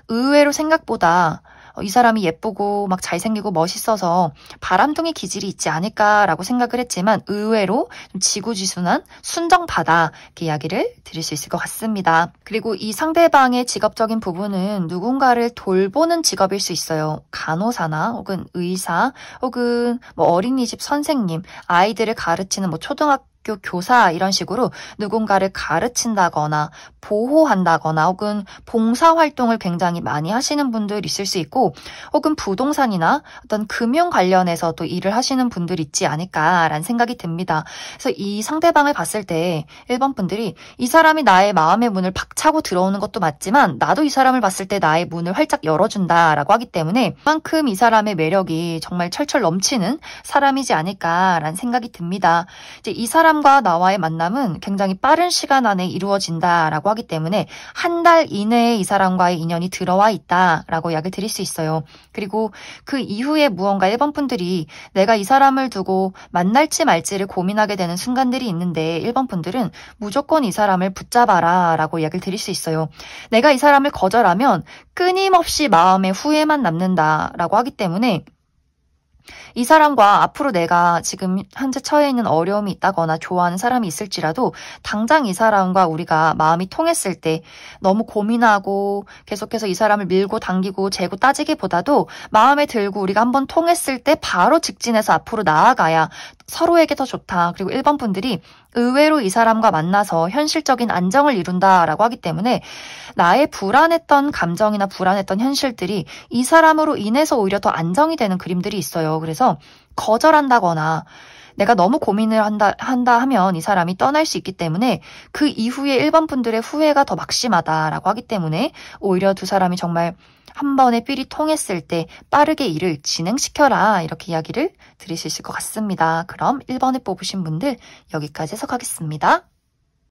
의외로 생각보다 이 사람이 예쁘고 막 잘생기고 멋있어서 바람둥이 기질이 있지 않을까라고 생각을 했지만 의외로 좀 지구지순한 순정파다 이렇게 이야기를 드릴 수 있을 것 같습니다. 그리고 이 상대방의 직업적인 부분은 누군가를 돌보는 직업일 수 있어요. 간호사나 혹은 의사 혹은 뭐 어린이집 선생님, 아이들을 가르치는 뭐 초등학교 교사 이런 식으로 누군가를 가르친다거나 보호한다거나 혹은 봉사활동을 굉장히 많이 하시는 분들 있을 수 있고 혹은 부동산이나 어떤 금융 관련해서 또 일을 하시는 분들 있지 않을까라는 생각이 듭니다. 그래서 이 상대방을 봤을 때 1번 분들이 이 사람이 나의 마음의 문을 박차고 들어오는 것도 맞지만 나도 이 사람을 봤을 때 나의 문을 활짝 열어준다라고 하기 때문에 그만큼 이 사람의 매력이 정말 철철 넘치는 사람이지 않을까라는 생각이 듭니다. 이제 이 사람과 나와의 만남은 굉장히 빠른 시간 안에 이루어진다라고 하기 때문에 한 달 이내에 이 사람과의 인연이 들어와 있다라고 이야기를 드릴 수 있어요. 그리고 그 이후에 무언가 1번 분들이 내가 이 사람을 두고 만날지 말지를 고민하게 되는 순간들이 있는데 1번 분들은 무조건 이 사람을 붙잡아라 라고 이야기를 드릴 수 있어요. 내가 이 사람을 거절하면 끊임없이 마음에 후회만 남는다라고 하기 때문에 이 사람과 앞으로 내가 지금 현재 처해 있는 어려움이 있다거나 좋아하는 사람이 있을지라도 당장 이 사람과 우리가 마음이 통했을 때 너무 고민하고 계속해서 이 사람을 밀고 당기고 재고 따지기보다도 마음에 들고 우리가 한번 통했을 때 바로 직진해서 앞으로 나아가야 서로에게 더 좋다. 그리고 1번 분들이 의외로 이 사람과 만나서 현실적인 안정을 이룬다라고 하기 때문에 나의 불안했던 감정이나 불안했던 현실들이 이 사람으로 인해서 오히려 더 안정이 되는 그림들이 있어요. 그래서 거절한다거나 내가 너무 고민을 한다 하면 이 사람이 떠날 수 있기 때문에 그 이후에 1번 분들의 후회가 더 막심하다라고 하기 때문에 오히려 두 사람이 정말 한 번에 삘이 통했을 때 빠르게 일을 진행시켜라 이렇게 이야기를 들으실 것 같습니다. 그럼 1번에 뽑으신 분들 여기까지 해석하겠습니다.